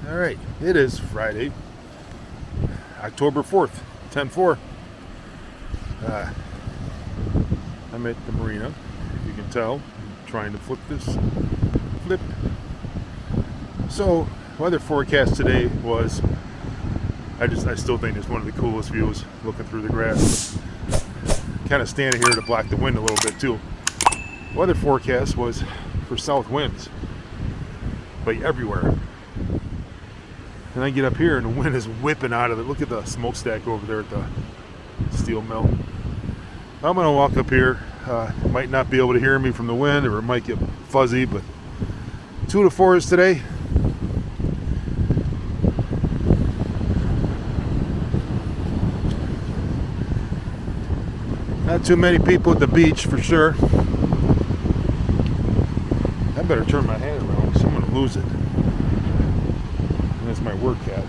Alright, it is Friday, October 4th, 10-4. I'm at the marina, if you can tell. I'm trying to flip. So, weather forecast today was, I still think it's one of the coolest views, looking through the grass. Kind of standing here to block the wind a little bit too. Weather forecast was for south winds, but everywhere. And I get up here and the wind is whipping out of it. Look at the smokestack over there at the steel mill. I'm going to walk up here. Might not be able to hear me from the wind, or it might get fuzzy, but 2 to 4 is today. Not too many people at the beach for sure. I better turn my hand around because I'm going to lose it. That's my work hat.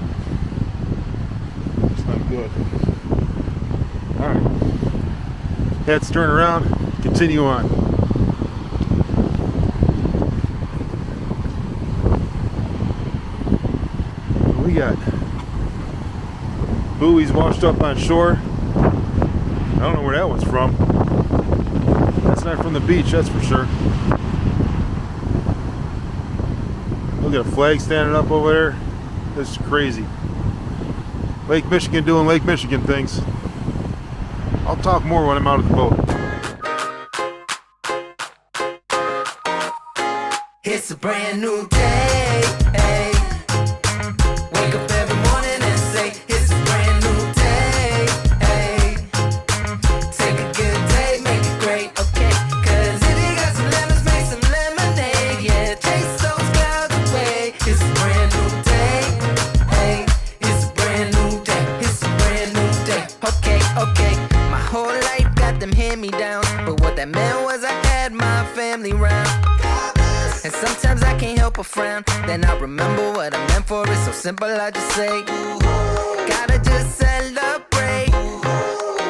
It's not good. Alright. Hats turn around. Continue on. We got buoys washed up on shore. I don't know where that one's from. That's not from the beach, that's for sure. Look at a flag standing up over there. This is crazy. Lake Michigan doing Lake Michigan things. I'll talk more when I'm out of the boat. It's a brand new day. Wake up every morning and say it's a brand new day. Take a good day, make it great, okay? Cause if you got some lemons, make some lemonade. Yeah, chase those clouds away. It's a brand new day. It's a brand new day. It's a brand new day. Okay. My whole life got them hand-me-downs, but what that meant was I had my family round. And sometimes I can't help but frown. Then I remember what I meant for. It's so simple, I just say, gotta just celebrate.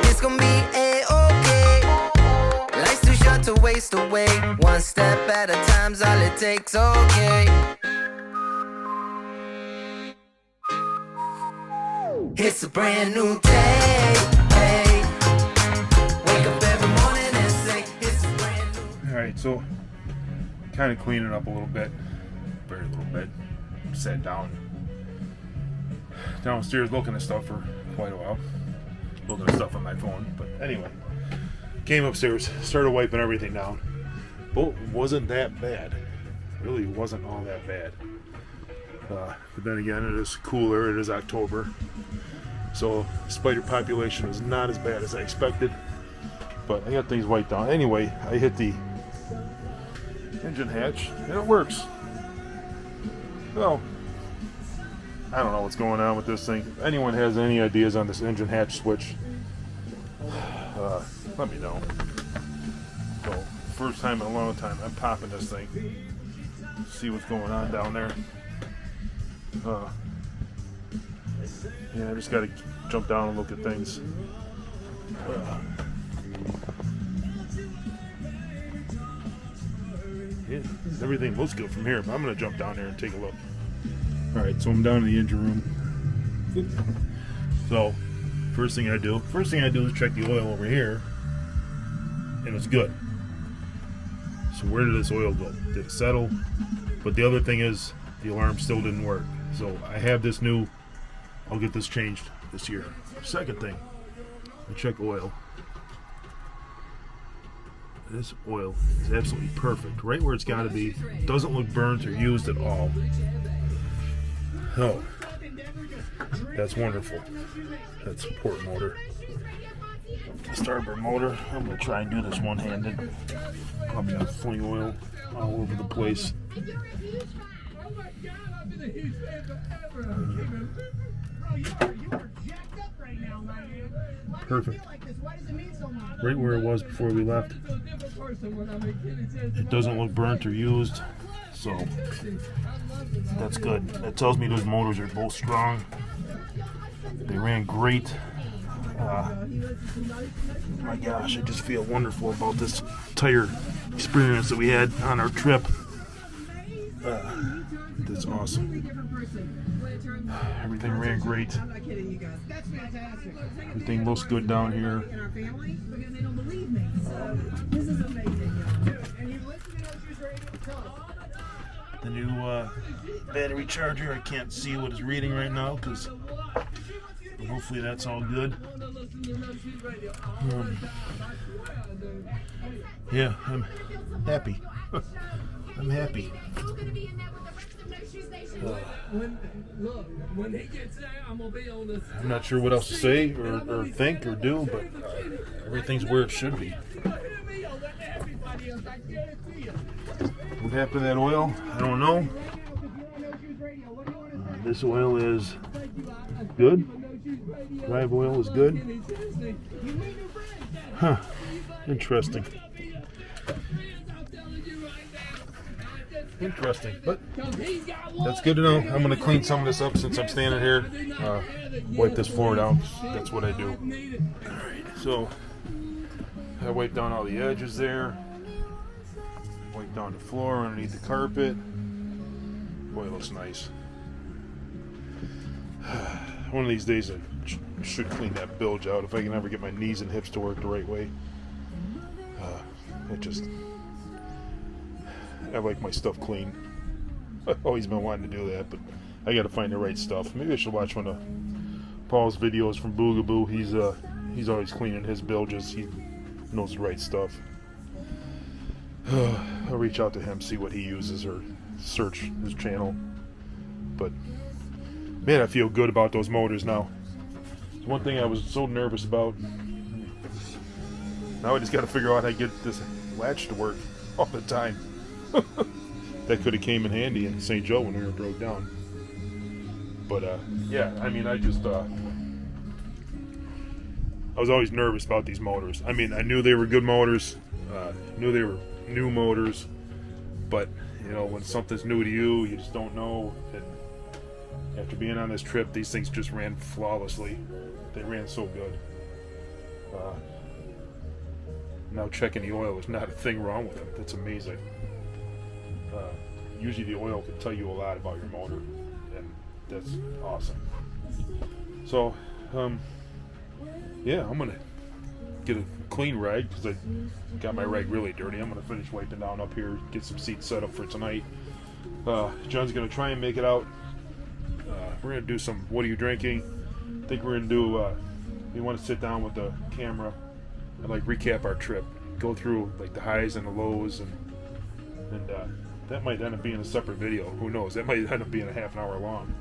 It's gonna be A-okay. Life's too short to waste away. One step at a time's all it takes, okay. It's a brand new day. Wake up every morning and say it's a brand new. Alright, so kind of cleaning up a little bit. Very little bit. Sat downstairs looking at stuff for quite a while. Looking at stuff on my phone. But anyway, came upstairs, started wiping everything down. Boat wasn't that bad. Really wasn't all that bad. But then again, it is cooler. It is October. So spider population was not as bad as I expected. But I got things wiped down. Anyway, I hit the engine hatch and it works. Well, I don't know what's going on with this thing. If anyone has any ideas on this engine hatch switch, let me know. So, first time in a long time, I'm popping this thing. See what's going on down there. Yeah, I just gotta jump down and look at things. Yeah, everything looks good from here, but I'm gonna jump down there and take a look. Alright, so I'm down in the engine room. So, first thing I do is check the oil over here, and it's good. So where did this oil go? Did it settle? But the other thing is, the alarm still didn't work. So I have this new, I'll get this changed this year. Second thing, I check oil. This oil is absolutely perfect, right where it's got to be. Doesn't look burnt or used at all. Oh, that's wonderful. That's port motor. Starboard motor. I'm gonna try and do this one-handed. Probably gonna fling oil all over the place. Perfect. Right where it was before we left. It doesn't look burnt or used, so that's good. That tells me those motors are both strong. They ran great. My gosh, I just feel wonderful about this entire experience that we had on our trip. That's awesome. Everything ran great. Everything looks good down here. The new battery charger, I can't see what it's reading right now, but hopefully that's all good. Yeah, I'm happy. I'm happy. I'm not sure what else to say or think or do, but everything's where it should be. What happened to that oil? I don't know. This oil is good. Drive oil is good. Huh. Interesting. Interesting, but that's good to know. I'm going to clean some of this up since I'm standing here. Wipe this floor down. That's what I do. Alright, so I wipe down all the edges there. Wipe down the floor underneath the carpet. Boy, it looks nice. One of these days I should clean that bilge out if I can ever get my knees and hips to work the right way. I like my stuff clean. I've always been wanting to do that, but I got to find the right stuff. Maybe I should watch one of Paul's videos from Boogaboo. He's always cleaning his bilges. He knows the right stuff. I'll reach out to him, see what he uses, or search his channel. But man, I feel good about those motors now. It's one thing I was so nervous about. Now I just got to figure out how to get this latch to work all the time. That could have came in handy in St. Joe when we were broke down. But yeah, I mean, I was always nervous about these motors. I mean, I knew they were good motors, knew they were new motors, but you know, when something's new to you, you just don't know. And after being on this trip, these things just ran flawlessly. They ran so good. Now checking the oil, there's not a thing wrong with them. That's amazing. Usually the oil can tell you a lot about your motor, and that's awesome. So, yeah, I'm gonna get a clean rag because I got my rag really dirty. I'm gonna finish wiping down up here, get some seats set up for tonight. John's gonna try and make it out. We're gonna do some what are you drinking? I think we're gonna do we want to sit down with the camera and like recap our trip, go through like the highs and the lows, and that might end up being a separate video. Who knows? That might end up being a half an hour long.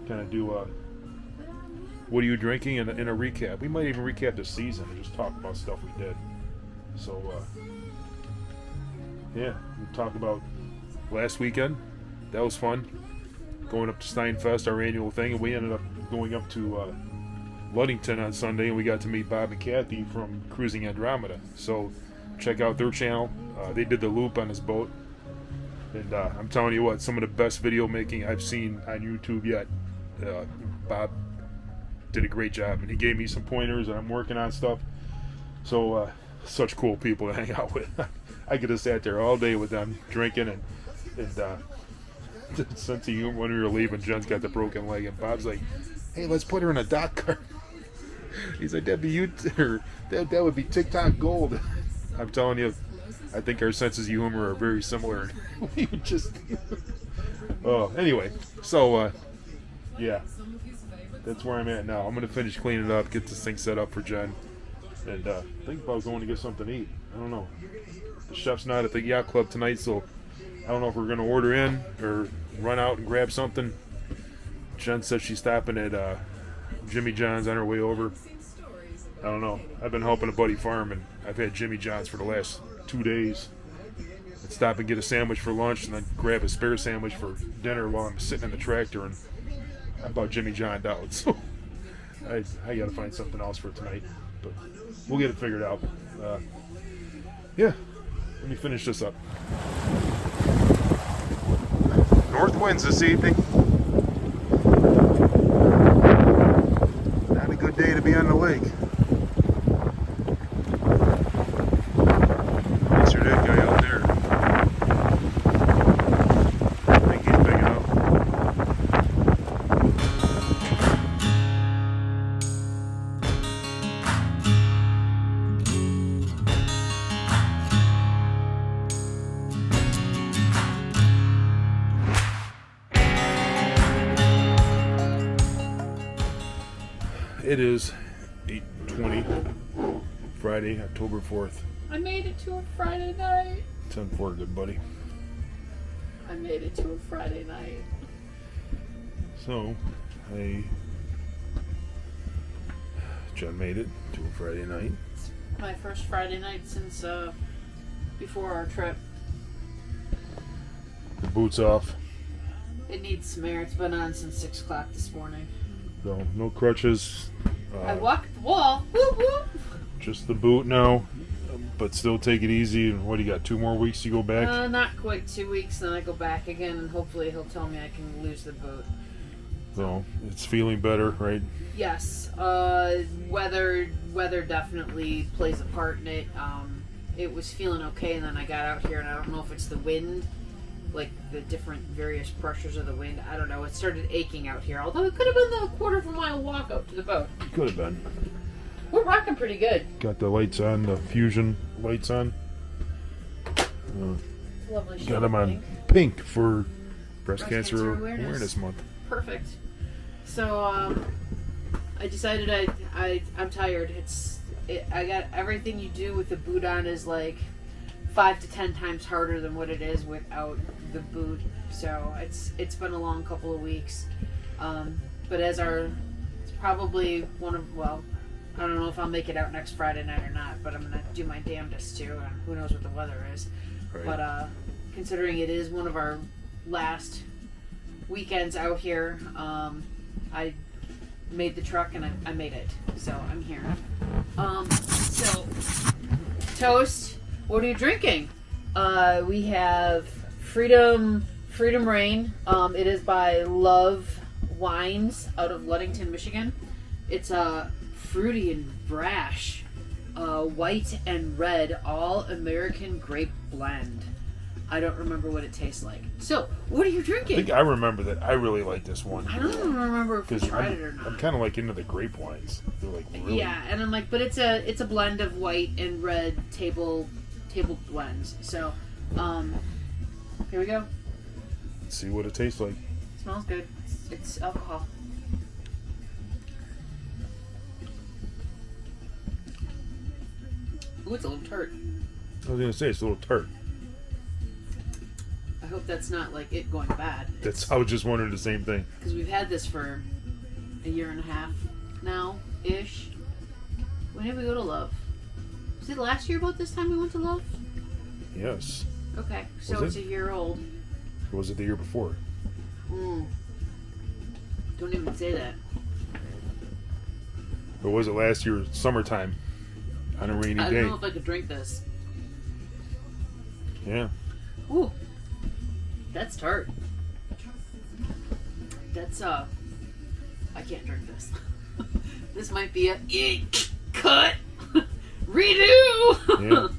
Kind of do what are you drinking and a recap. We might even recap the season and just talk about stuff we did. So yeah, we talk about last weekend. That was fun. Going up to Steinfest, our annual thing, and we ended up going up to Ludington on Sunday, and we got to meet Bob and Kathy from Cruising Andromeda. So check out their channel. They did the loop on this boat, and I'm telling you what, some of the best video making I've seen on YouTube yet. Bob did a great job, and he gave me some pointers, and I'm working on stuff. So such cool people to hang out with. I could have sat there all day with them drinking and sense of humor. When we were leaving, Jen's got the broken leg, and Bob's like, "Hey, let's put her in a dock cart." He's like, "That'd be that would be TikTok gold." I'm telling you, I think our senses of humor are very similar. We would just anyway, so yeah, that's where I'm at now. I'm gonna finish cleaning it up, get this thing set up for Jen, and think about going to get something to eat. I don't know. The chef's not at the yacht club tonight, so I don't know if we're gonna order in or run out and grab something. Jen said she's stopping at Jimmy John's on her way over. I don't know. I've been helping a buddy farm, and I've had Jimmy John's for the last 2 days. I'd stop and get a sandwich for lunch, and then grab a spare sandwich for dinner while I'm sitting in the tractor, and I about Jimmy John'd out. So I got to find something else for tonight, but we'll get it figured out. Yeah, let me finish this up. North winds this evening. Not a good day to be on the lake. Answer that guy out there. I think he's big enough. It is 8:20, Friday, October 4th. I made it to a Friday night. 10-4, good buddy. I made it to a Friday night. So, Jen made it to a Friday night. It's my first Friday night since before our trip. The boots off. It needs some air. It's been on since 6 o'clock this morning. So, no crutches. I walked the wall. Whoop, whoop. Just the boot now. But still take it easy. And what, do you got 2 more weeks to go back? Not quite 2 weeks, then I go back again, and hopefully he'll tell me I can lose the boot. So, it's feeling better, right? Yes. Weather definitely plays a part in it. It was feeling okay, and then I got out here, and I don't know if it's the wind, like the different various pressures of the wind. I don't know. It started aching out here, although it could have been the 1/4 mile walk up to the boat. Could have been. We're rocking pretty good. Got the lights on, the fusion lights on. Lovely shade. Got them on pink for Breast Cancer Awareness Month. Perfect. So I decided I'm tired. I got everything you do with the boot on is like 5 to 10 times harder than what it is without the boot. So it's been a long couple of weeks. But it's probably I don't know if I'll make it out next Friday night or not, but I'm gonna do my damnedest to, and who knows what the weather is. Right. But considering it is one of our last weekends out here, I made the truck and I made it, so I'm here. So toast. What are you drinking? We have Freedom Rain. It is by Love Wines out of Ludington, Michigan. It's fruity and brash, white and red, all American grape blend. I don't remember what it tastes like. So, what are you drinking? I think I remember that. I really like this one. I don't even remember if we tried it or not. I'm kind of like into the grape wines. They're like really... Yeah, and I'm like, but it's a blend of white and red table blends. So, here we go. Let's see what it tastes like. It smells good. It's alcohol. Ooh, it's a little tart. I was gonna say it's a little tart. I hope that's not like it going bad. I was just wondering the same thing. Because we've had this for a year and a half now, ish. When did we go to Love? Was it last year about this time we went to Love? Yes. Okay, so it's a year old. Or was it the year before? Don't even say that. Or was it last year, summertime, on a rainy day? I don't know if I could drink this. Yeah. Ooh, that's tart. That's I can't drink this. This might be a cut redo. Yeah.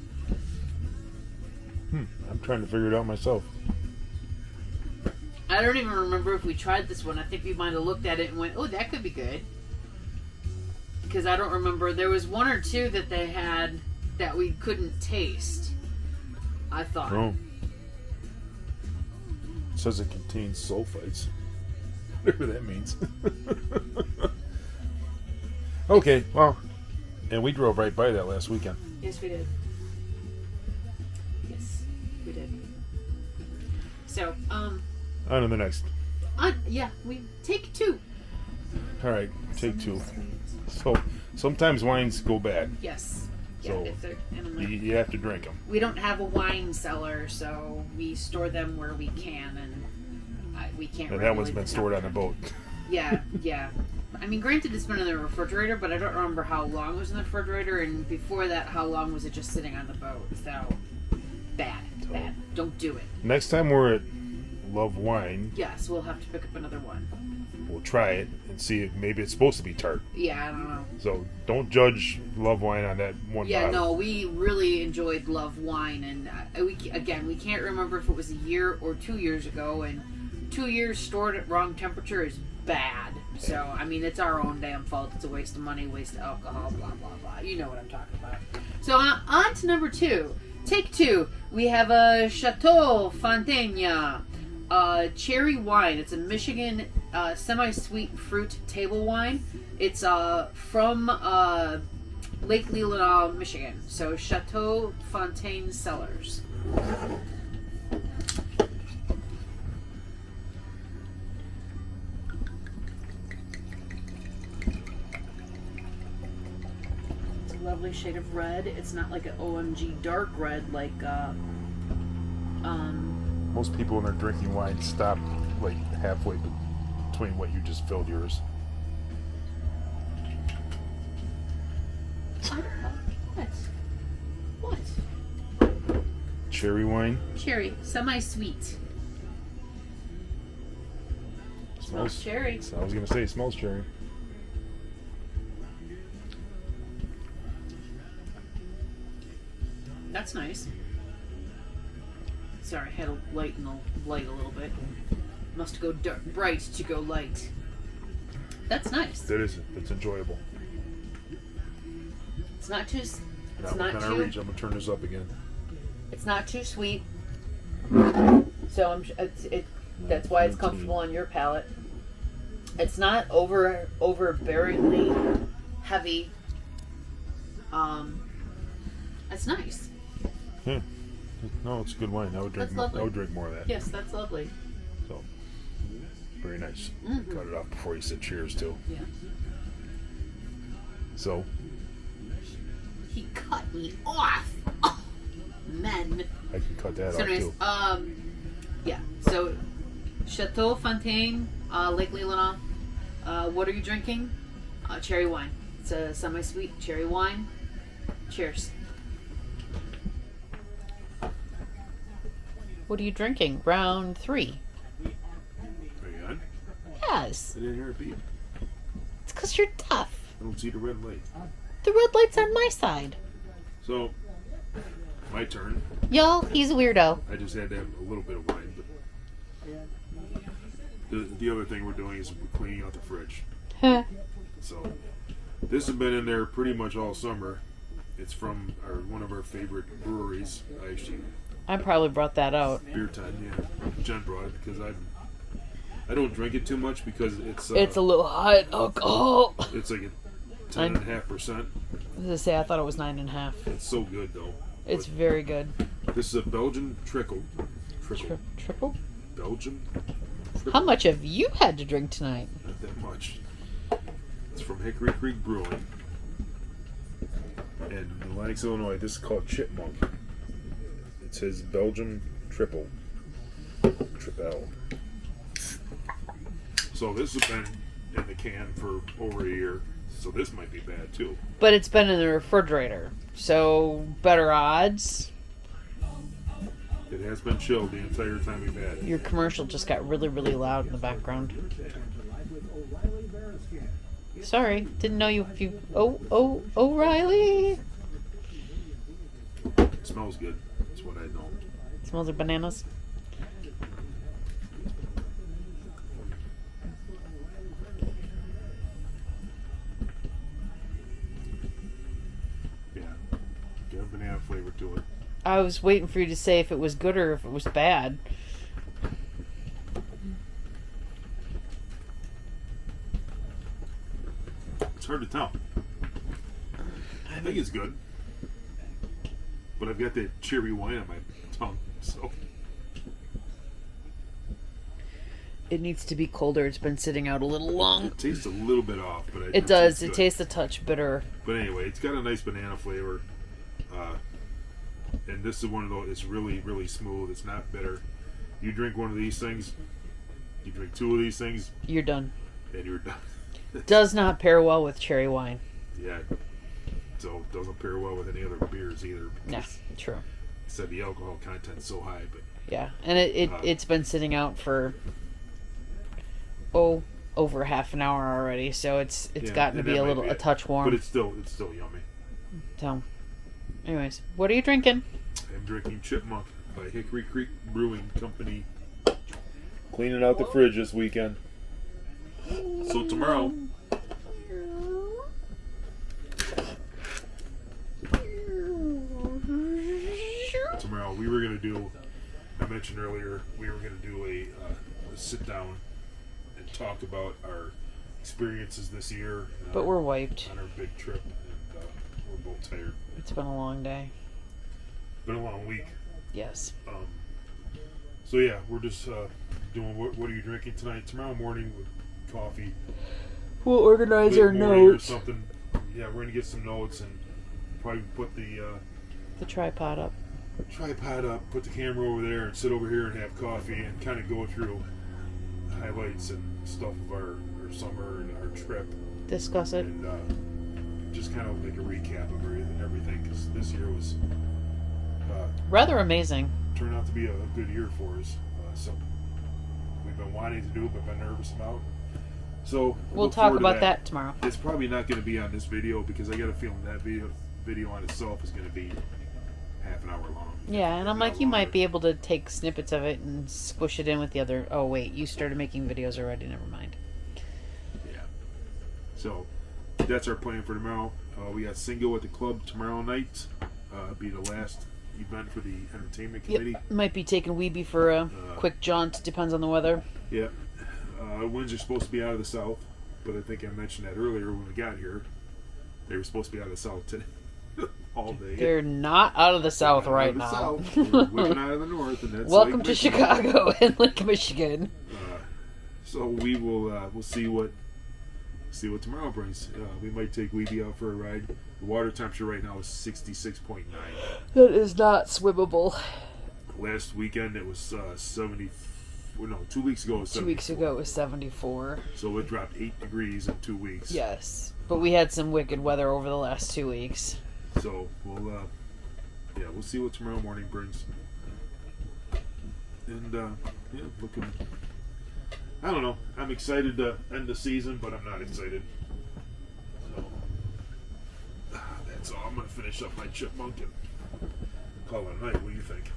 I'm trying to figure it out myself. I don't even remember if we tried this one. I think we might have looked at it and went, "Oh, that could be good." Because I don't remember. There was one or two that they had that we couldn't taste, I thought. Oh. It says it contains sulfites. Whatever that means. Okay, well, and we drove right by that last weekend. Yes, we did. Yes, we did. So, On to the next. yeah, we take 2. All right, take 2. So, sometimes wines go bad. Yes. So, yeah, if they're, and I'm like, you have to drink them. we don't have a wine cellar, so we store them where we can, and we can't. And that one's regulate been the stored on the boat. Yeah, yeah. I mean, granted, it's been in the refrigerator, but I don't remember how long it was in the refrigerator, and before that, how long was it just sitting on the boat? So, bad. Don't do it. Next time we're at Love Wine, Yes, we'll have to pick up another one. we'll try it and see if maybe it's supposed to be tart. Yeah, I don't know. So don't judge Love Wine on that one Yeah, bottle. no, we really enjoyed Love Wine, and we can't remember if it was a year or 2 years ago, and 2 years stored at wrong temperature is bad. So, I mean, it's our own damn fault. It's a waste of money, waste of alcohol, blah, blah, blah. You know what I'm talking about. So, on to number 2. Take 2. We have a Chateau Fontaine cherry wine. It's a Michigan semi-sweet fruit table wine. It's from Lake Leelanau, Michigan. So Chateau Fontaine Cellars. It's a lovely shade of red. It's not like an OMG dark red like Most people when they're drinking wine stop like halfway between what you just filled yours. What? Cherry wine. Cherry, semi-sweet. Smells cherry. I was gonna say it smells cherry. That's nice. Sorry, I had to lighten the light a little bit. Must go bright to go light. That's nice. It's enjoyable. It's not too. It's Now not within too. our reach, I'm gonna turn this up again. It's not too sweet. So that's why it's comfortable on your palate. It's not overbearingly heavy. It's nice. Yeah. No, it's a good wine. I would drink That's more. lovely. I would drink more of that. Yes, that's lovely. So very nice. Mhm. Cut it off before you said cheers too. Yeah. So He cut me off. Oh, men. I can cut that So off nice. too. Yeah. So, Chateau Fontaine, Lake Leelanau. What are you drinking? Cherry wine. It's a semi-sweet cherry wine. Cheers. What are you drinking? Round 3. Are you on? Yes. I didn't hear it beep. It's because you're tough. I don't see the red light. The red light's on my side. So my turn. Y'all, he's a weirdo. I just had to have a little bit of wine, but the other thing we're doing is we're cleaning out the fridge. So this has been in there pretty much all summer. It's from one of our favorite breweries. I probably brought that out. Beer Time, yeah. Jen brought it because I don't drink it too much because it's It's a little hot alcohol. it's like a 10.5%. I was gonna say, I thought it was 9.5. It's so good though. It's very good. This is a Belgian trickle. Triple? Belgian. How much have you had to drink tonight? Not that much. It's from Hickory Creek Brewing. And in Lennox, Illinois, this is called Chipmunk. It says Belgian Triple. Triple. So this has been in the can for over a year. So this might be bad too. But it's been in the refrigerator, so better odds. It has been chilled the entire time we've had it. Your commercial just got really, really loud in the background. Sorry, didn't know you. O'Reilly. It smells good. That's what I know. Smells like bananas. Yeah. Got a banana flavor to it. I was waiting for you to say if it was good or if it was bad. It's hard to tell. I think it's good. But I've got that cherry wine on my tongue, so. It needs to be colder. It's been sitting out a little long. It tastes a little bit off, but It does. it's It good. tastes a touch bitter. But anyway, it's got a nice banana flavor. And this is one of those, it's really, really smooth. It's not bitter. You drink one of these things, you drink 2 of these things, You're done. and you're done. Does not pair well with cherry wine. Yeah. So it doesn't pair well with any other beers either. Yeah, Because true. said the alcohol content's so high, but Yeah, and it's been sitting out for over half an hour already, so it's yeah, gotten to and be that a might little be a it. touch warm. But it's still yummy. So, anyways, what are you drinking? I'm drinking Chipmunk by Hickory Creek Brewing Company. Cleaning out the fridge this weekend. So tomorrow, we were going to do, I mentioned earlier, we were going to do a sit down and talk about our experiences this year. But we're wiped. On our big trip, and we're both tired. It's been a long day. Been a long week. Yes. So yeah, we're just doing. What are you drinking tonight? Tomorrow morning with coffee. We'll organize our notes. Or something. Yeah, we're gonna get some notes and probably put the tripod up. Put the camera over there, and sit over here and have coffee and kind of go through highlights and stuff of our summer and our trip. Discuss it. And just kind of make a recap of everything, because this year was rather amazing. Turned out to be a good year for us. So we've been wanting to do it, but been nervous about. So we'll talk about that tomorrow. It's probably not going to be on this video, because I got a feeling that video on itself is going to be half an hour long. Yeah, and I'm like, you might be able to take snippets of it and squish it in with the other. Oh wait, you started making videos already. Never mind. Yeah. So that's our plan for tomorrow. We got Singo at the club tomorrow night. Be the last event for the entertainment committee. Yep. Might be taking Weeby for a quick jaunt. Depends on the weather. Yeah. Winds are supposed to be out of the south, but I think I mentioned that earlier when we got here. They were supposed to be out of the south today. All day. They're not out of the south right now. South. They're whipping out of the north, and that's welcome to Chicago and Lake Michigan. So we will we'll see what tomorrow brings. We might take Weeby out for a ride. The water temperature right now is 66.9. That is not swimmable. Last weekend it was 70. Well, no, 2 weeks ago it was 74. 2 weeks ago it was 74. So it dropped 8 degrees in 2 weeks. Yes, but we had some wicked weather over the last 2 weeks. So we'll see what tomorrow morning brings. And looking. I don't know. I'm excited to end the season, but I'm not excited. So that's all. I'm gonna finish up my chipmunk and call it a night. What do you think?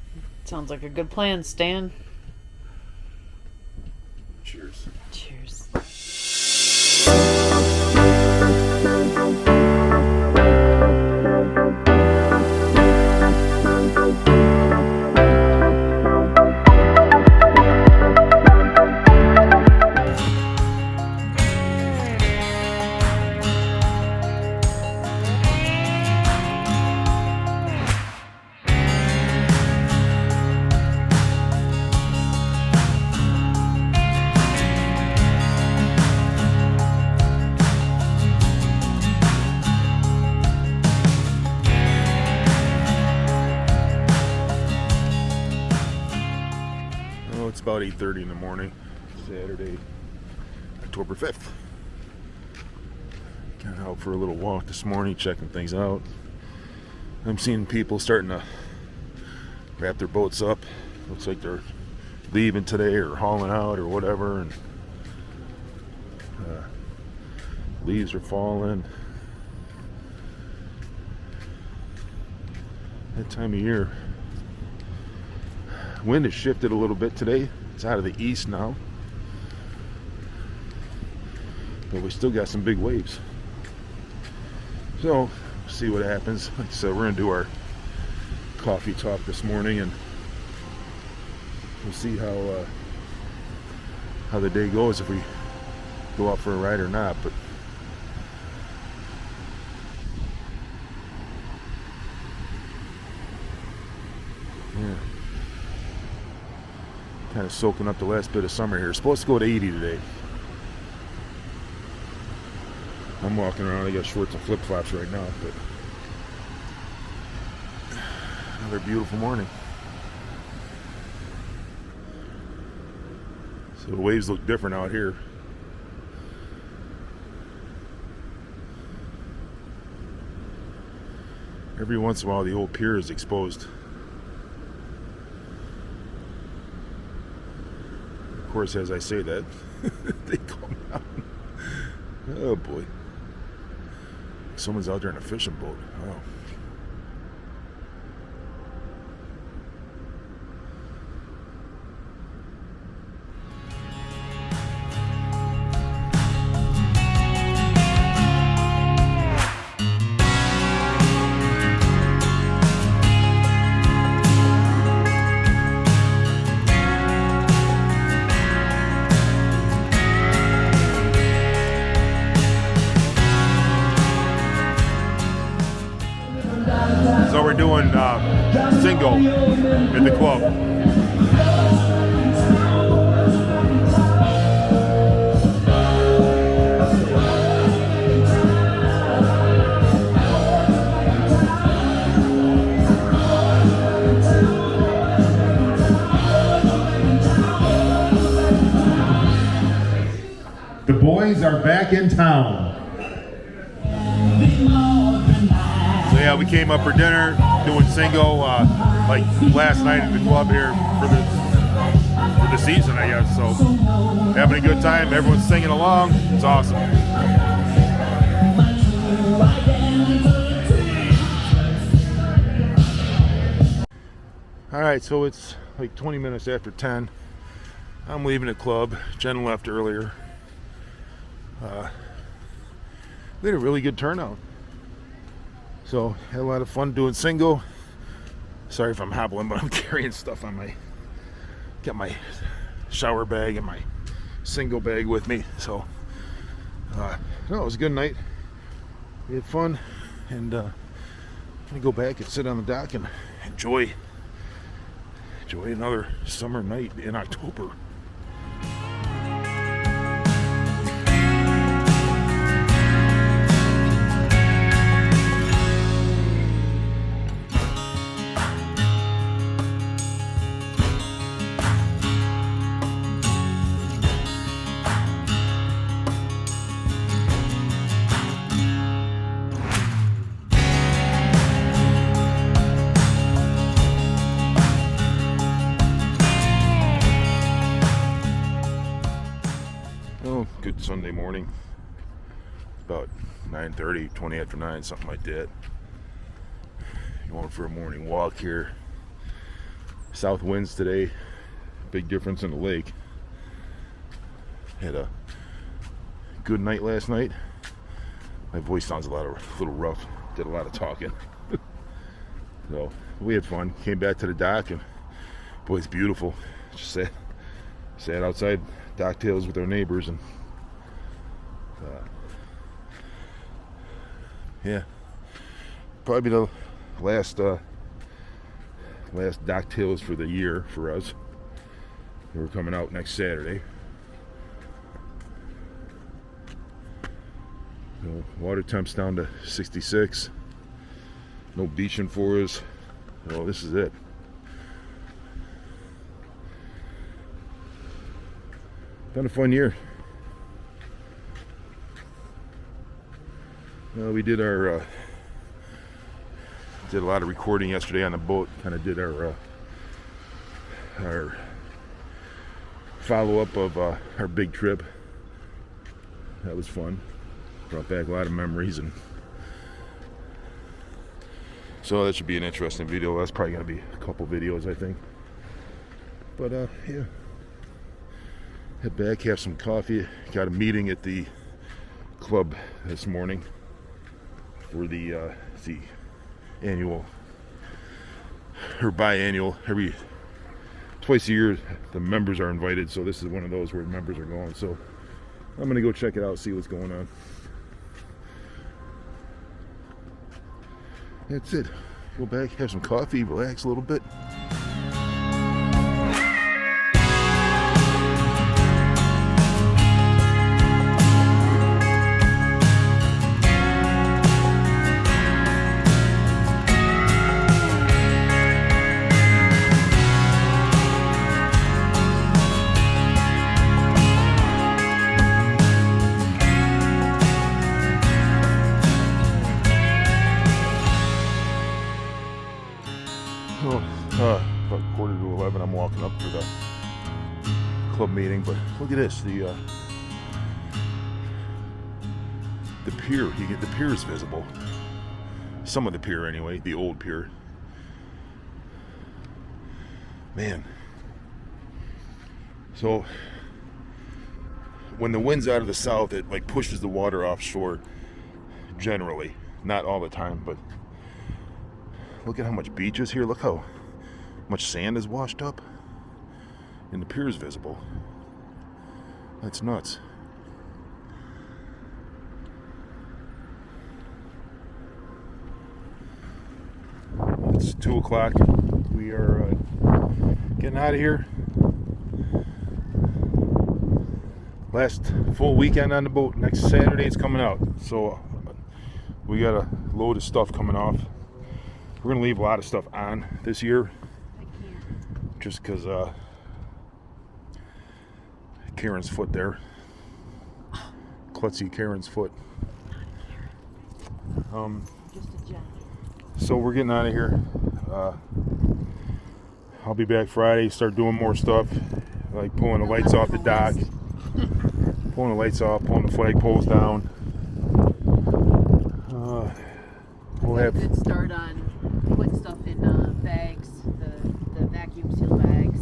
Sounds like a good plan, Stan. Cheers. Cheers. It's about 8:30 in the morning, Saturday, October 5th. Got out for a little walk this morning, checking things out. I'm seeing people starting to wrap their boats up. Looks like they're leaving today or hauling out or whatever, and leaves are falling. That time of year. Wind has shifted a little bit today. It's out of the east now. But we still got some big waves. So, see what happens. Like I said, we're going to do our coffee talk this morning, and we'll see how the day goes, if we go out for a ride or not. But yeah. Kind of soaking up the last bit of summer here. It's supposed to go to 80 today. I'm walking around. I got shorts and flip-flops right now, but another beautiful morning. So the waves look different out here. Every once in a while, the old pier is exposed. Of course, as I say that, they come out. Oh boy. Someone's out there in a fishing boat. Oh. single at the club. The boys are back in town. So yeah, we came up for dinner, doing single, like last night at the club here for the season, I guess. So having a good time, everyone's singing along. It's awesome. All right, so it's like 20 minutes after 10. I'm leaving the club. Jen left earlier. We had a really good turnout. So had a lot of fun doing single. Sorry if I'm hobbling, but I'm carrying stuff on got my shower bag and my single bag with me. So no, it was a good night. We had fun, and I'm gonna go back and sit on the dock and enjoy another summer night in October. Good Sunday morning. It's about 9:30, 20 after 9, something like that. Going for a morning walk here. South winds today. Big difference in the lake. Had a good night last night. My voice sounds a little rough. Did a lot of talking. So we had fun. Came back to the dock, and boy, it's beautiful. Just sat outside dock tails with our neighbors, and yeah, probably the last dock tails for the year for us. We're coming out next Saturday. So water temps down to 66. No beaching for us. Well, this is it. Been a fun year. We did a lot of recording yesterday on the boat. Kind of did our follow-up of our big trip. That was fun. Brought back a lot of memories, and so that should be an interesting video. That's probably going to be a couple videos, I think. But yeah. Head back, have some coffee. Got a meeting at the club this morning for the annual or biannual. Twice a year the members are invited, so this is one of those where the members are going. So I'm gonna go check it out, see what's going on. That's it. Go back, have some coffee, relax a little bit. About 10:45, I'm walking up for the club meeting. But look at this, the pier. The pier is visible. Some of the pier, anyway. The old pier. Man. So when the wind's out of the south, it like pushes the water offshore. Generally, not all the time, but look at how much beach is here. Look how much sand is washed up, and the pier is visible. That's nuts. It's 2 o'clock. we are getting out of here. Last full weekend on the boat. Next Saturday it's coming out. So we got a load of stuff coming off. We're going to leave a lot of stuff on this year. Just because Karen's foot there. Klutzy Karen's foot. So we're getting out of here. I'll be back Friday, start doing more stuff, like pulling the lights off the dock, pulling the lights off, pulling the flagpoles down. We'll have a good start on putting stuff in bags, the vacuum seal bags,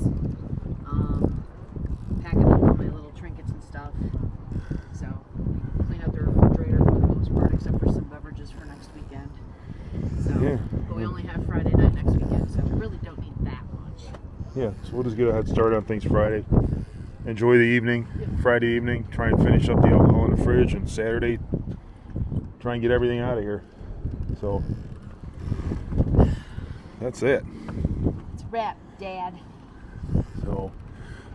packing up all my little trinkets and stuff. So clean up the refrigerator for the most part, except for some beverages for next weekend. So, Yeah. but we only have Friday night next weekend, so we really don't need that much. Yeah, so we'll just get a head start on things Friday. Enjoy the evening, Friday evening. Try and finish up the alcohol in the fridge, and Saturday, try and get everything out of here. So that's it. It's a wrap, Dad. So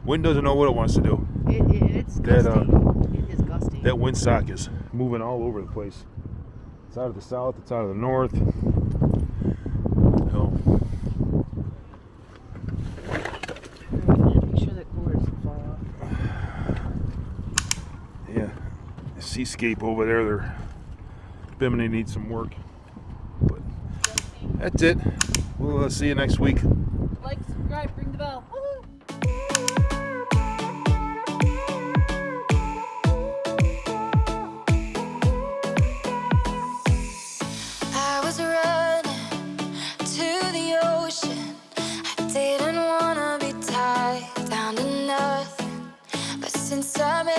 wind doesn't know what it wants to do. It's That, gusty. It is gusty. That windsock is moving all over the place. It's out of the south, it's out of the north. So Make sure that cooler doesn't fall off. yeah, the seascape over there, they're Bimini needs some work. But that's it. We'll see you next week. Like, subscribe, ring the bell. Woohoo! I was running to the ocean. I didn't wanna be tied down to nothing. But since I met